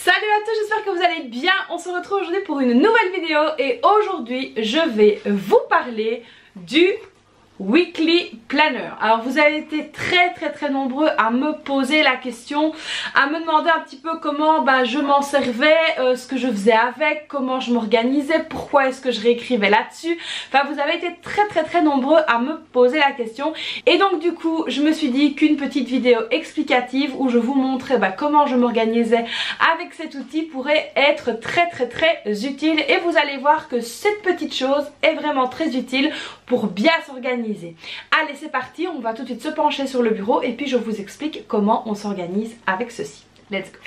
Salut à tous, j'espère que vous allez bien. On se retrouve aujourd'hui pour une nouvelle vidéo et aujourd'hui je vais vous parler du Weekly Planner. Alors vous avez été très nombreux à me poser la question, à me demander un petit peu comment je m'en servais, ce que je faisais avec, comment je m'organisais, pourquoi est-ce que je réécrivais là-dessus. Enfin vous avez été très nombreux à me poser la question et donc du coup je me suis dit qu'une petite vidéo explicative où je vous montrais comment je m'organisais avec cet outil pourrait être très utile et vous allez voir que cette petite chose est vraiment très utile pour bien s'organiser. Allez, c'est parti, on va tout de suite se pencher sur le bureau et puis je vous explique comment on s'organise avec ceci. Let's go.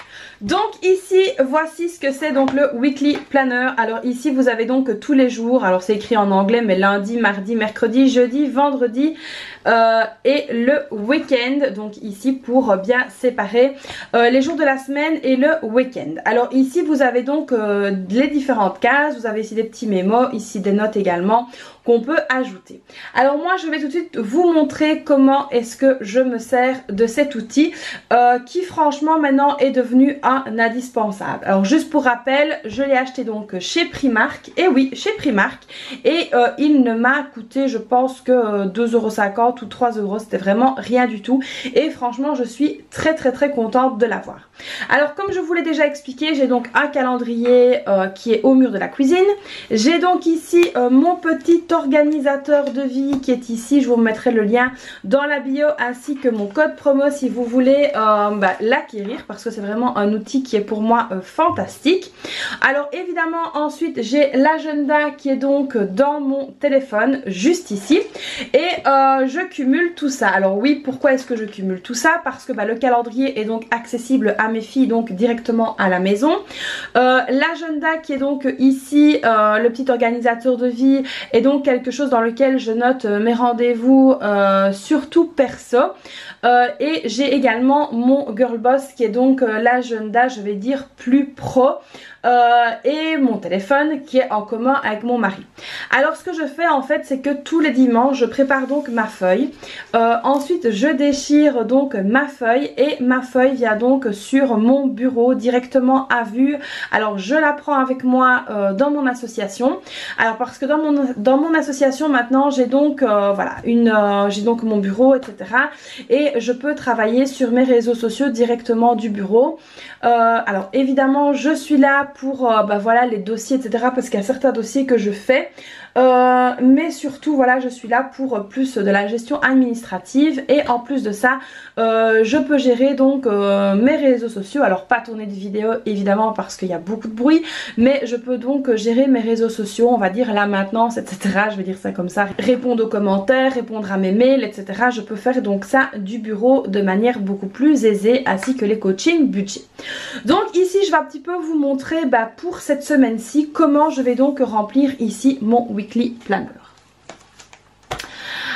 Donc ici voici ce que c'est donc le Weekly Planner. Alors ici vous avez donc tous les jours, alors c'est écrit en anglais mais lundi, mardi, mercredi, jeudi, vendredi et le week-end. Donc ici pour bien séparer les jours de la semaine et le week-end. Alors ici vous avez donc les différentes cases, vous avez ici des petits mémos, ici des notes également qu'on peut ajouter. Alors moi je vais tout de suite vous montrer comment est-ce que je me sers de cet outil qui franchement maintenant est devenu un indispensable. Alors juste pour rappel, je l'ai acheté donc chez Primark, et oui chez Primark, et il ne m'a coûté je pense que 2,50 € ou 3 €, c'était vraiment rien du tout et franchement je suis très contente de l'avoir. Alors comme je vous l'ai déjà expliqué, j'ai donc un calendrier qui est au mur de la cuisine, j'ai donc ici mon petit organisateur de vie qui est ici, je vous mettrai le lien dans la bio ainsi que mon code promo si vous voulez l'acquérir parce que c'est vraiment un outil qui est pour moi fantastique. Alors évidemment ensuite j'ai l'agenda qui est donc dans mon téléphone juste ici et je cumule tout ça. Alors oui, pourquoi est-ce que je cumule tout ça? Parce que le calendrier est donc accessible à mes filles donc directement à la maison. L'agenda qui est donc ici, le petit organisateur de vie est donc quelque chose dans lequel je note mes rendez-vous surtout perso. Et j'ai également mon Girl Boss qui est donc l'agenda je vais dire plus pro et mon téléphone qui est en commun avec mon mari. Alors ce que je fais en fait c'est que tous les dimanches je prépare donc ma feuille, ensuite je déchire donc ma feuille et ma feuille vient donc sur mon bureau directement à vue. Alors je la prends avec moi dans mon association, alors parce que dans mon association maintenant j'ai donc voilà j'ai donc mon bureau etc et je peux travailler sur mes réseaux sociaux directement du bureau. Alors évidemment je suis là pour voilà les dossiers etc parce qu'il y a certains dossiers que je fais mais surtout voilà je suis là pour plus de la gestion administrative et en plus de ça je peux gérer donc mes réseaux sociaux. Alors pas tourner de vidéos évidemment parce qu'il y a beaucoup de bruit, mais je peux donc gérer mes réseaux sociaux, on va dire la maintenance etc, je vais dire ça comme ça, répondre aux commentaires, répondre à mes mails etc. Je peux faire donc ça du bureau de manière beaucoup plus aisée ainsi que les coachings budget. Donc ici je vais un petit peu vous montrer pour cette semaine-ci comment je vais donc remplir ici mon Weekly Planner.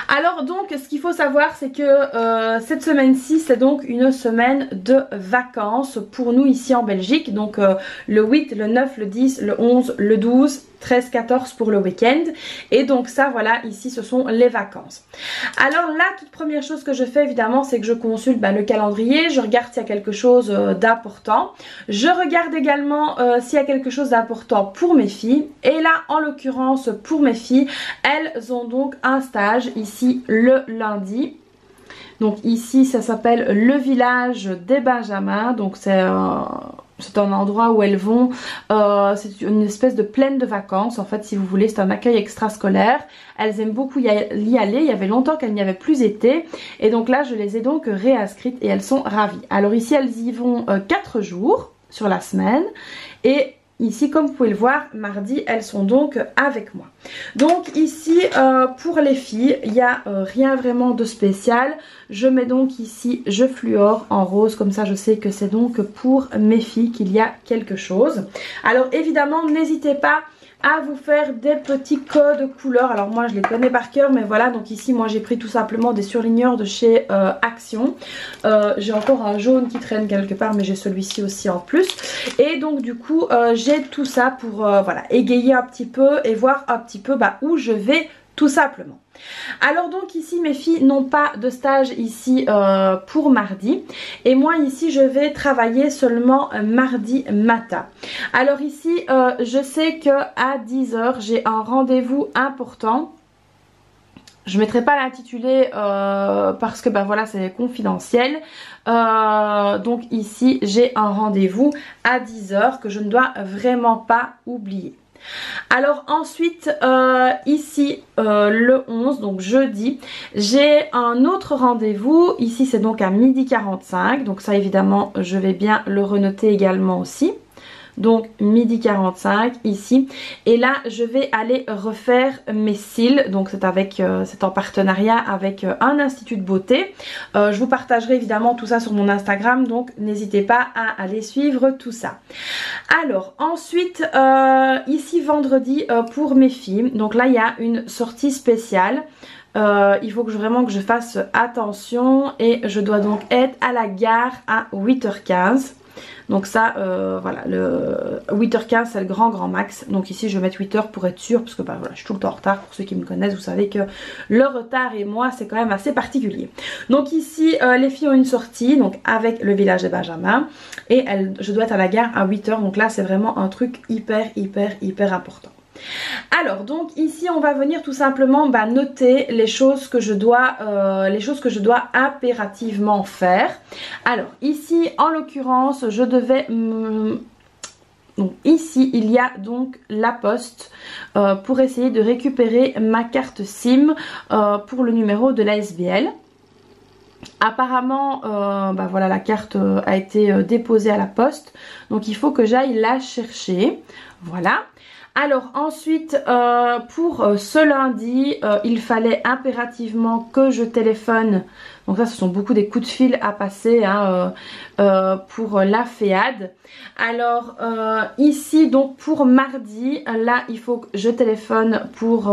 Alors donc ce qu'il faut savoir c'est que cette semaine-ci c'est donc une semaine de vacances pour nous ici en Belgique. Donc le 8, le 9, le 10, le 11, le 12, 13, 14 pour le week-end. Et donc ça voilà ici ce sont les vacances. Alors la toute première chose que je fais évidemment c'est que je consulte le calendrier. Je regarde s'il y a quelque chose d'important. Je regarde également s'il y a quelque chose d'important pour mes filles. Et là en l'occurrence pour mes filles, elles ont donc un stage ici le lundi. Donc ici ça s'appelle le village des Benjamins. Donc c'est un endroit où elles vont, c'est une espèce de plaine de vacances en fait si vous voulez, c'est un accueil extrascolaire. Elles aiment beaucoup y aller, il y avait longtemps qu'elles n'y avaient plus été et donc là je les ai donc réinscrites et elles sont ravies. Alors ici elles y vont 4 jours sur la semaine et ici comme vous pouvez le voir mardi elles sont donc avec moi. Donc ici pour les filles il n'y a rien vraiment de spécial. Je mets donc ici je fluore en rose comme ça je sais que c'est donc pour mes filles qu'il y a quelque chose. Alors évidemment n'hésitez pas à vous faire des petits codes couleurs. Alors moi je les connais par cœur mais voilà, donc ici moi j'ai pris tout simplement des surligneurs de chez Action. J'ai encore un jaune qui traîne quelque part mais j'ai celui-ci aussi en plus et donc du coup j'ai tout ça pour voilà égayer un petit peu et voir un petit peu où je vais tout simplement. Alors donc ici mes filles n'ont pas de stage ici pour mardi et moi ici je vais travailler seulement mardi matin. Alors ici je sais que à 10 h j'ai un rendez-vous important. Je ne mettrai pas l'intitulé parce que ben voilà c'est confidentiel. Donc ici j'ai un rendez-vous à 10 h que je ne dois vraiment pas oublier. Alors ensuite ici le 11 donc jeudi j'ai un autre rendez-vous. Ici c'est donc à 12h45, donc ça évidemment je vais bien le renoter également aussi. Donc 12h45 ici et là je vais aller refaire mes cils. Donc c'est en partenariat avec un institut de beauté. Je vous partagerai évidemment tout ça sur mon Instagram, donc n'hésitez pas à aller suivre tout ça. Alors ensuite ici vendredi pour mes filles, donc là il y a une sortie spéciale. Il faut vraiment que je fasse attention et je dois donc être à la gare à 8h15. Donc ça voilà, le 8h15 c'est le grand max. Donc ici je vais mettre 8h pour être sûre parce que bah, voilà, je suis tout le temps en retard. Pour ceux qui me connaissent vous savez que le retard et moi c'est quand même assez particulier. Donc ici les filles ont une sortie donc avec le village des Benjamins et je dois être à la gare à 8h. Donc là c'est vraiment un truc hyper important. Alors donc ici on va venir tout simplement noter les choses que je dois impérativement faire. Alors ici en l'occurrence je devais donc ici il y a donc la poste pour essayer de récupérer ma carte SIM pour le numéro de la SBL. Apparemment voilà, la carte a été déposée à la poste, donc il faut que j'aille la chercher. Voilà. Alors ensuite pour ce lundi il fallait impérativement que je téléphone. Donc ça ce sont beaucoup des coups de fil à passer hein, pour la FEAD. Alors ici donc pour mardi là il faut que je téléphone pour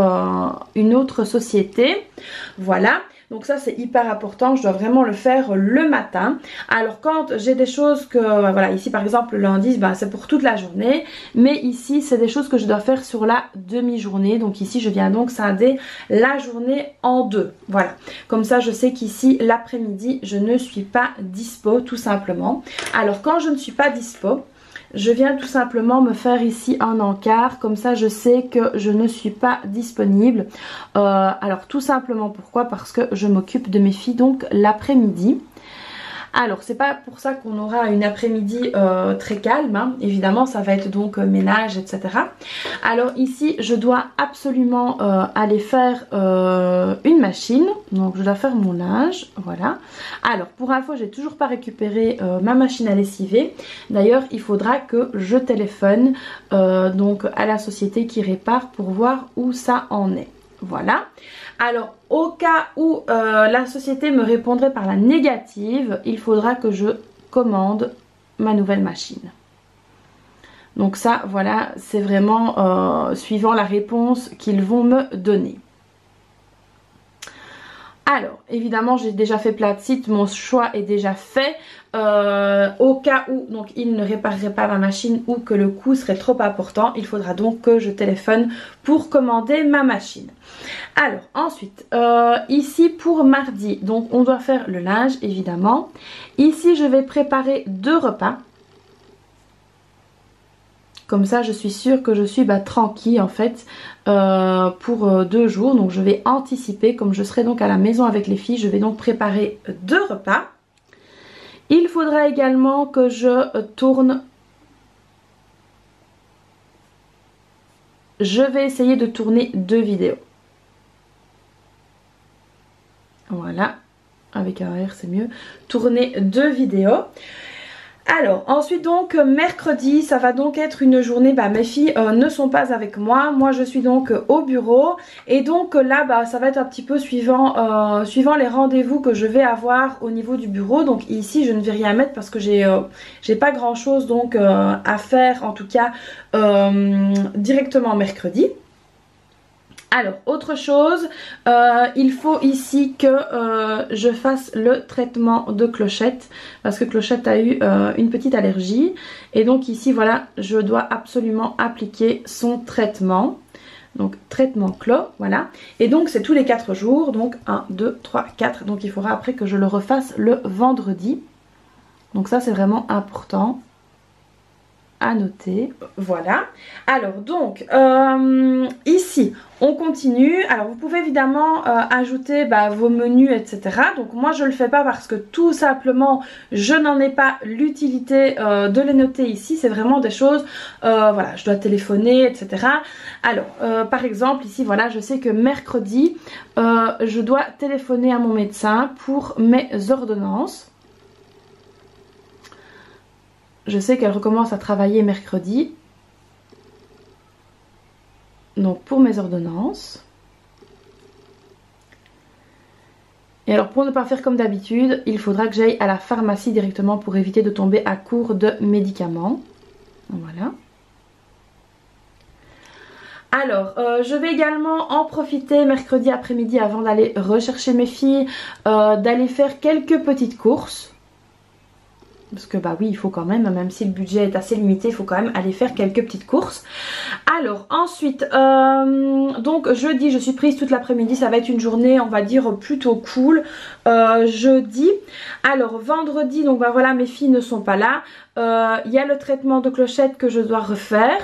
une autre société. Voilà. Donc ça c'est hyper important, je dois vraiment le faire le matin. Alors quand j'ai des choses que, voilà ici par exemple le lundi c'est pour toute la journée. Mais ici c'est des choses que je dois faire sur la demi-journée. Donc ici je viens donc scinder la journée en deux. Voilà, comme ça je sais qu'ici l'après-midi je ne suis pas dispo tout simplement. Alors quand je ne suis pas dispo, je viens tout simplement me faire ici un encart, comme ça je sais que je ne suis pas disponible. Alors tout simplement pourquoi? Parce que je m'occupe de mes filles donc l'après-midi. Alors c'est pas pour ça qu'on aura une après-midi très calme hein. Évidemment ça va être donc ménage etc. Alors ici je dois absolument aller faire une machine. Donc je dois faire mon linge. Voilà. Alors pour info j'ai toujours pas récupéré ma machine à lessiver. D'ailleurs il faudra que je téléphone donc à la société qui répare pour voir où ça en est. Voilà. Alors au cas où la société me répondrait par la négative, il faudra que je commande ma nouvelle machine. Donc ça voilà, c'est vraiment suivant la réponse qu'ils vont me donner. Alors évidemment j'ai déjà fait plein de sites, mon choix est déjà fait. Au cas où donc il ne réparerait pas ma machine ou que le coût serait trop important, il faudra donc que je téléphone pour commander ma machine. Alors ensuite ici pour mardi donc on doit faire le linge évidemment. Ici je vais préparer 2 repas. Comme ça je suis sûre que je suis tranquille en fait pour 2 jours. Donc je vais anticiper, comme je serai donc à la maison avec les filles, je vais donc préparer 2 repas. Il faudra également que je tourne. Je vais essayer de tourner 2 vidéos. Voilà, avec un R c'est mieux. Tourner 2 vidéos. Alors ensuite donc mercredi ça va donc être une journée, mes filles ne sont pas avec moi, moi je suis donc au bureau et donc là ça va être un petit peu suivant les rendez-vous que je vais avoir au niveau du bureau. Donc ici je ne vais rien mettre parce que j'ai pas grand chose donc à faire en tout cas directement mercredi. Alors autre chose, il faut ici que je fasse le traitement de Clochette parce que Clochette a eu une petite allergie et donc ici voilà je dois absolument appliquer son traitement. Donc traitement clos, voilà. Et donc c'est tous les 4 jours, donc 1, 2, 3, 4. Donc il faudra après que je le refasse le vendredi. Donc ça c'est vraiment important à noter. Voilà. Alors donc ici on continue. Alors vous pouvez évidemment ajouter vos menus, etc. Donc moi je le fais pas parce que tout simplement je n'en ai pas l'utilité de les noter ici. C'est vraiment des choses, voilà, je dois téléphoner, etc. Alors par exemple ici, voilà, je sais que mercredi je dois téléphoner à mon médecin pour mes ordonnances. Je sais qu'elle recommence à travailler mercredi. Donc pour mes ordonnances. Et alors pour ne pas faire comme d'habitude, il faudra que j'aille à la pharmacie directement pour éviter de tomber à court de médicaments. Voilà. Alors, je vais également en profiter mercredi après-midi avant d'aller rechercher mes filles, d'aller faire quelques petites courses. Parce que oui, il faut quand même si le budget est assez limité, il faut quand même aller faire quelques petites courses. Alors ensuite, donc jeudi je suis prise toute l'après-midi, ça va être une journée on va dire plutôt cool. Jeudi, alors vendredi, donc voilà, mes filles ne sont pas là. Il y a le traitement de clochette que je dois refaire.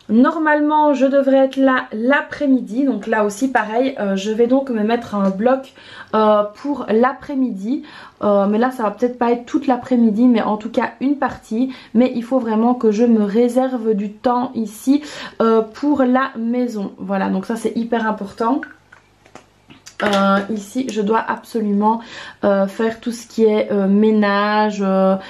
Normalement je devrais être là l'après-midi, donc là aussi pareil, je vais donc me mettre un bloc pour l'après-midi, mais là ça va peut-être pas être toute l'après-midi, mais en tout cas une partie, mais il faut vraiment que je me réserve du temps ici pour la maison. Voilà, donc ça c'est hyper important. Ici je dois absolument faire tout ce qui est ménage on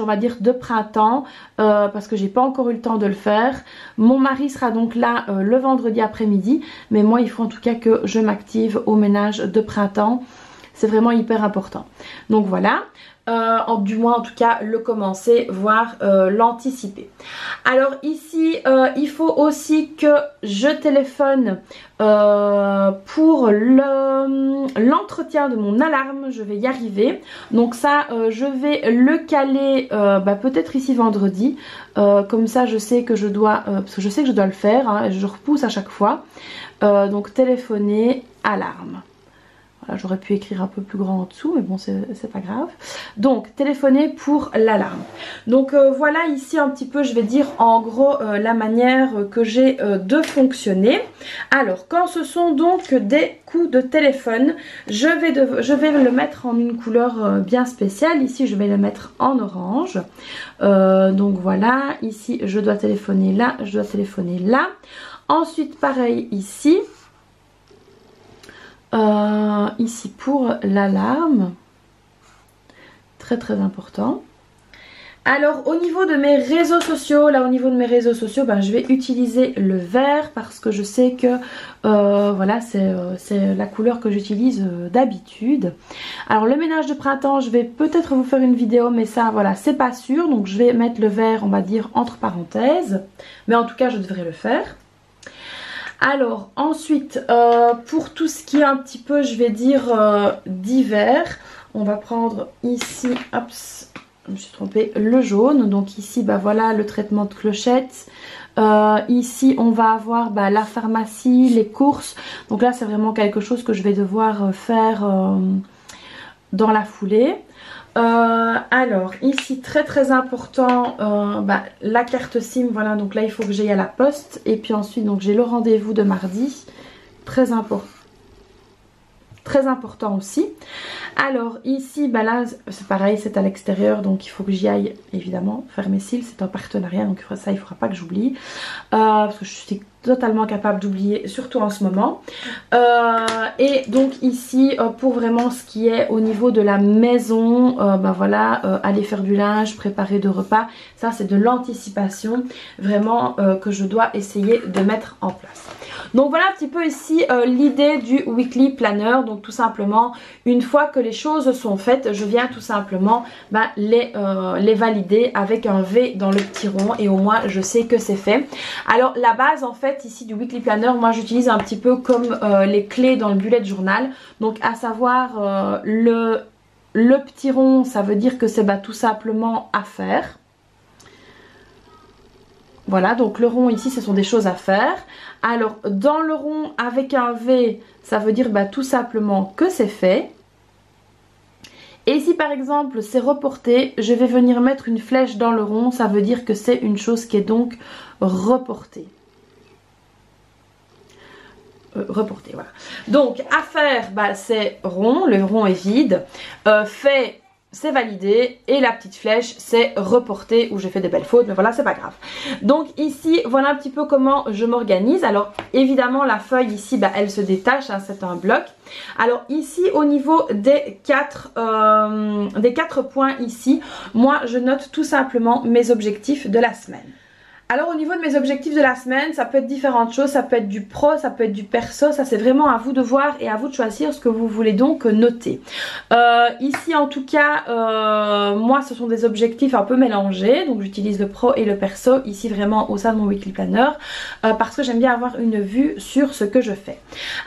va dire de printemps, parce que j'ai pas encore eu le temps de le faire. Mon mari sera donc là le vendredi après-midi, mais moi il faut en tout cas que je m'active au ménage de printemps. C'est vraiment hyper important. Donc voilà, du moins en tout cas le commencer, voire l'anticiper. Alors ici il faut aussi que je téléphone pour l'entretien de mon alarme. Je vais y arriver. Donc ça je vais le caler peut-être ici vendredi. Comme ça je sais que je dois, parce que je sais que je dois le faire, hein, je repousse à chaque fois. Donc téléphoner, alarme. J'aurais pu écrire un peu plus grand en dessous, mais bon c'est pas grave. Donc téléphoner pour l'alarme. Donc voilà ici un petit peu, je vais dire en gros la manière que j'ai de fonctionner. Alors quand ce sont donc des coups de téléphone, je vais le mettre en une couleur bien spéciale. Ici je vais le mettre en orange. Donc voilà, ici je dois téléphoner là, je dois téléphoner là. Ensuite pareil ici. Ici pour l'alarme, très très important. Alors au niveau de mes réseaux sociaux, je vais utiliser le vert parce que je sais que voilà c'est la couleur que j'utilise d'habitude. Alors le ménage de printemps, je vais peut-être vous faire une vidéo, mais ça voilà c'est pas sûr, donc je vais mettre le vert on va dire entre parenthèses, mais en tout cas je devrais le faire. Alors ensuite pour tout ce qui est un petit peu je vais dire d'hiver, on va prendre ici, hop, je me suis trompée, le jaune. Donc ici voilà le traitement de clochette. Ici on va avoir la pharmacie, les courses. Donc là c'est vraiment quelque chose que je vais devoir faire dans la foulée. Alors ici très très important, la carte SIM, voilà, donc là il faut que j'aille à la poste. Et puis ensuite donc j'ai le rendez-vous de mardi, très important aussi. Alors ici là c'est pareil, c'est à l'extérieur, donc il faut que j'y aille évidemment faire mes cils, c'est un partenariat, donc ça il faudra pas que j'oublie, parce que je suis totalement capable d'oublier, surtout en ce moment. Et donc ici pour vraiment ce qui est au niveau de la maison, voilà, aller faire du linge, préparer de repas, ça c'est de l'anticipation vraiment que je dois essayer de mettre en place. Donc voilà un petit peu ici l'idée du weekly planner. Donc tout simplement une fois que les choses sont faites, je viens tout simplement les valider avec un V dans le petit rond, et au moins je sais que c'est fait. Alors la base en fait ici du weekly planner, moi j'utilise un petit peu comme les clés dans le bullet journal. Donc à savoir le petit rond, ça veut dire que c'est tout simplement à faire. Voilà, donc le rond ici, ce sont des choses à faire. Alors, dans le rond avec un V, ça veut dire tout simplement que c'est fait. Et si par exemple c'est reporté, je vais venir mettre une flèche dans le rond, ça veut dire que c'est une chose qui est donc reportée. Reportée, voilà. Donc à faire, c'est rond, le rond est vide. Fait, c'est validé, et la petite flèche c'est reporté, où j'ai fait des belles fautes, mais voilà, c'est pas grave. Donc ici voilà un petit peu comment je m'organise. Alors évidemment la feuille ici elle se détache, hein, c'est un bloc. Alors ici au niveau des quatre points ici, moi je note tout simplement mes objectifs de la semaine. Alors au niveau de mes objectifs de la semaine, ça peut être différentes choses, ça peut être du pro, ça peut être du perso, ça c'est vraiment à vous de voir et à vous de choisir ce que vous voulez donc noter. Ici en tout cas, moi ce sont des objectifs un peu mélangés, donc j'utilise le pro et le perso ici vraiment au sein de mon weekly planner parce que j'aime bien avoir une vue sur ce que je fais.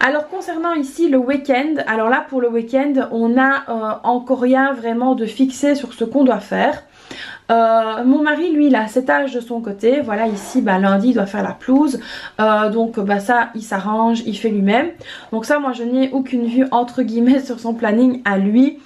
Alors concernant ici le week-end, alors là pour le week-end on n'a encore rien vraiment de fixé sur ce qu'on doit faire. Mon mari lui il a 7 âges de son côté, voilà ici lundi il doit faire la pelouse, donc ça il s'arrange, il fait lui-même, donc ça moi je n'ai aucune vue entre guillemets sur son planning à lui.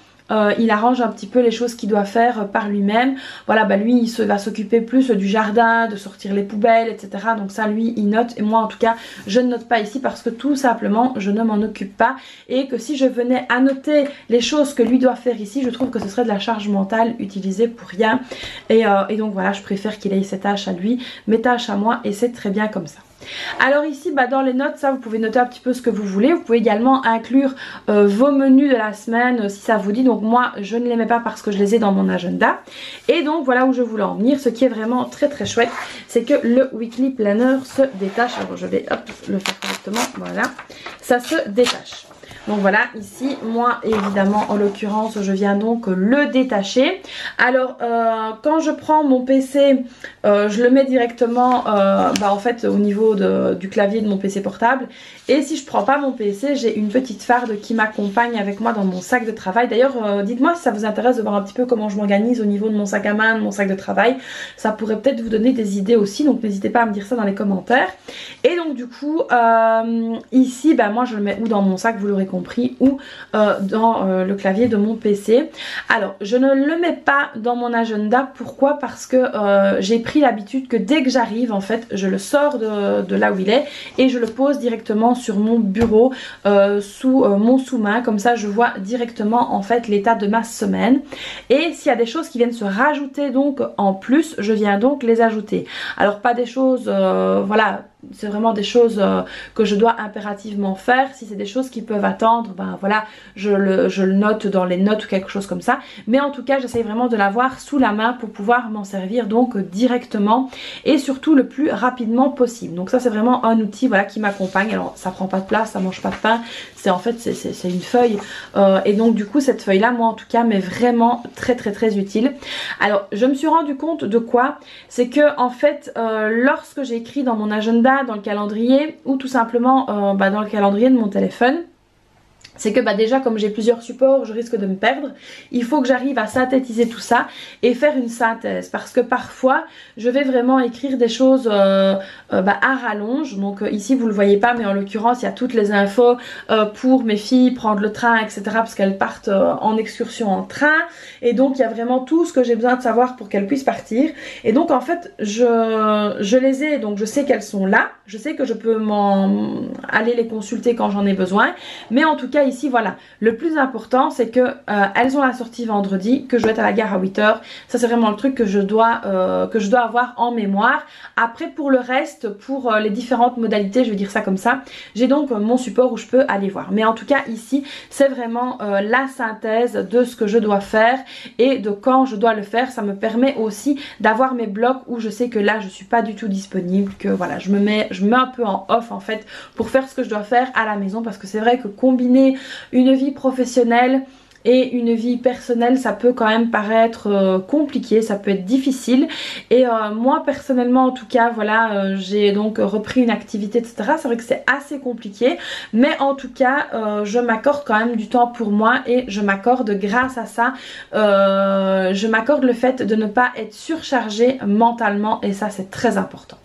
Il arrange un petit peu les choses qu'il doit faire par lui-même. Voilà, lui il va s'occuper plus du jardin, de sortir les poubelles, etc. Donc ça lui il note, et moi en tout cas je ne note pas ici parce que tout simplement je ne m'en occupe pas, et que si je venais à noter les choses que lui doit faire ici, je trouve que ce serait de la charge mentale utilisée pour rien, et donc voilà, je préfère qu'il ait ses tâches à lui, mes tâches à moi, et c'est très bien comme ça. Alors ici dans les notes, ça vous pouvez noter un petit peu ce que vous voulez. Vous pouvez également inclure vos menus de la semaine si ça vous dit. Donc moi je ne les mets pas parce que je les ai dans mon agenda. Et donc voilà où je voulais en venir. Ce qui est vraiment très très chouette, c'est que le weekly planner se détache. Alors je vais le faire correctement, voilà, ça se détache. Donc voilà, ici moi évidemment en l'occurrence je viens donc le détacher. Alors quand je prends mon PC, je le mets directement en fait au niveau du clavier de mon PC portable. Et si je prends pas mon PC, j'ai une petite farde qui m'accompagne avec moi dans mon sac de travail. D'ailleurs dites-moi si ça vous intéresse de voir un petit peu comment je m'organise au niveau de mon sac à main, de mon sac de travail. Ça pourrait peut-être vous donner des idées aussi, donc n'hésitez pas à me dire ça dans les commentaires. Et donc du coup ici moi je le mets ou dans mon sac, vous l'aurez compris, ou dans le clavier de mon PC. Alors je ne le mets pas dans mon agenda. Pourquoi? Parce que j'ai pris l'habitude que dès que j'arrive en fait je le sors de là où il est et je le pose directement sur mon bureau sous mon sous-main, comme ça je vois directement en fait l'état de ma semaine, et s'il y a des choses qui viennent se rajouter donc en plus, je viens donc les ajouter. Alors pas des choses voilà, c'est vraiment des choses que je dois impérativement faire. Si c'est des choses qui peuvent attendre, voilà, je le note dans les notes ou quelque chose comme ça. Mais en tout cas, j'essaye vraiment de l'avoir sous la main pour pouvoir m'en servir donc directement et surtout le plus rapidement possible. Donc ça c'est vraiment un outil voilà qui m'accompagne. Alors ça prend pas de place, ça mange pas de pain. C'est en fait c'est une feuille et donc du coup cette feuille là moi en tout cas m'est vraiment très très très utile. Alors je me suis rendu compte de quoi? C'est que en fait lorsque j'ai écrit dans mon agenda, dans le calendrier, ou tout simplement dans le calendrier de mon téléphone, c'est que déjà comme j'ai plusieurs supports, je risque de me perdre. Il faut que j'arrive à synthétiser tout ça et faire une synthèse, parce que parfois je vais vraiment écrire des choses à rallonge. Donc ici vous le voyez pas, mais en l'occurrence il y a toutes les infos pour mes filles, prendre le train, etc. parce qu'elles partent en excursion en train, et donc il y a vraiment tout ce que j'ai besoin de savoir pour qu'elles puissent partir. Et donc en fait je les ai, donc je sais qu'elles sont là, je sais que je peux aller les consulter quand j'en ai besoin, mais en tout cas ici voilà, le plus important c'est que elles ont la sortie vendredi, que je dois être à la gare à 8 h. Ça c'est vraiment le truc que je dois avoir en mémoire. Après pour le reste, pour les différentes modalités, je vais dire ça comme ça, j'ai donc mon support où je peux aller voir. Mais en tout cas ici c'est vraiment la synthèse de ce que je dois faire et de quand je dois le faire. Ça me permet aussi d'avoir mes blocs où je sais que là je suis pas du tout disponible, que voilà je me mets un peu en off en fait pour faire ce que je dois faire à la maison, parce que c'est vrai que combiner une vie professionnelle et une vie personnelle, ça peut quand même paraître compliqué, ça peut être difficile. Et moi personnellement en tout cas voilà, j'ai donc repris une activité, etc. C'est vrai que c'est assez compliqué, mais en tout cas je m'accorde quand même du temps pour moi, et je m'accorde grâce à ça, je m'accorde le fait de ne pas être surchargée mentalement, et ça c'est très important.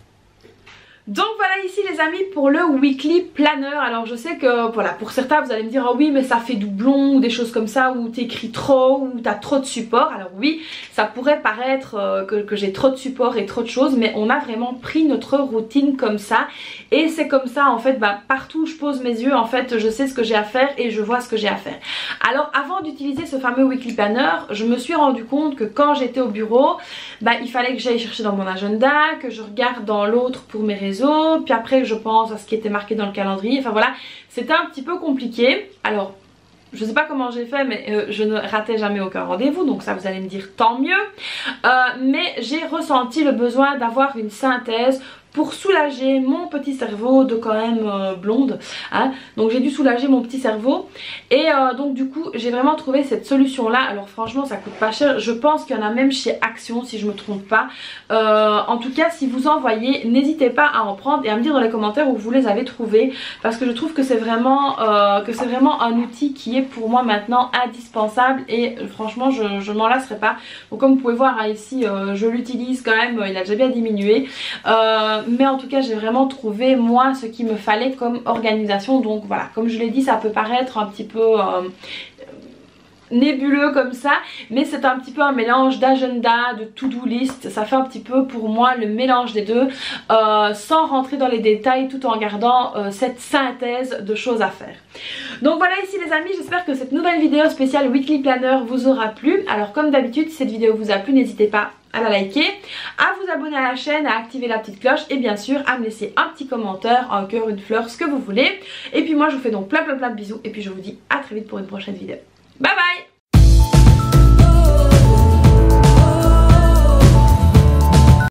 Donc voilà ici les amis pour le weekly planner. Alors je sais que voilà, pour certains vous allez me dire ah oui mais ça fait doublon ou des choses comme ça, ou t'écris trop, ou t'as trop de support. Alors oui, ça pourrait paraître que j'ai trop de support et trop de choses, mais on a vraiment pris notre routine comme ça. Et c'est comme ça en fait, partout où je pose mes yeux en fait je sais ce que j'ai à faire et je vois ce que j'ai à faire. Alors avant d'utiliser ce fameux weekly planner, je me suis rendu compte que quand j'étais au bureau, il fallait que j'aille chercher dans mon agenda, que je regarde dans l'autre pour mes réseaux, puis après je pense à ce qui était marqué dans le calendrier. Enfin voilà, c'était un petit peu compliqué. Alors je sais pas comment j'ai fait, mais je ne ratais jamais aucun rendez-vous, donc ça vous allez me dire tant mieux. Mais j'ai ressenti le besoin d'avoir une synthèse pour soulager mon petit cerveau de quand même blonde, hein. Donc j'ai dû soulager mon petit cerveau et donc du coup j'ai vraiment trouvé cette solution là. Alors franchement ça coûte pas cher, je pense qu'il y en a même chez Action si je me trompe pas. En tout cas si vous en voyez, n'hésitez pas à en prendre et à me dire dans les commentaires où vous les avez trouvés, parce que je trouve que c'est vraiment un outil qui est pour moi maintenant indispensable et franchement je m'en lasserai pas. Donc comme vous pouvez voir hein, ici je l'utilise quand même, il a déjà bien diminué. Mais en tout cas j'ai vraiment trouvé moi ce qu'il me fallait comme organisation. Donc voilà, comme je l'ai dit, ça peut paraître un petit peu nébuleux comme ça, mais c'est un petit peu un mélange d'agenda, de to-do list. Ça fait un petit peu pour moi le mélange des deux, sans rentrer dans les détails, tout en gardant cette synthèse de choses à faire. Donc voilà ici les amis, j'espère que cette nouvelle vidéo spéciale Weekly Planner vous aura plu. Alors comme d'habitude, si cette vidéo vous a plu, n'hésitez pas à la liker, à vous abonner à la chaîne, à activer la petite cloche et bien sûr à me laisser un petit commentaire, un cœur, une fleur, ce que vous voulez. Et puis moi je vous fais donc plein de bisous et puis je vous dis à très vite pour une prochaine vidéo. Bye bye.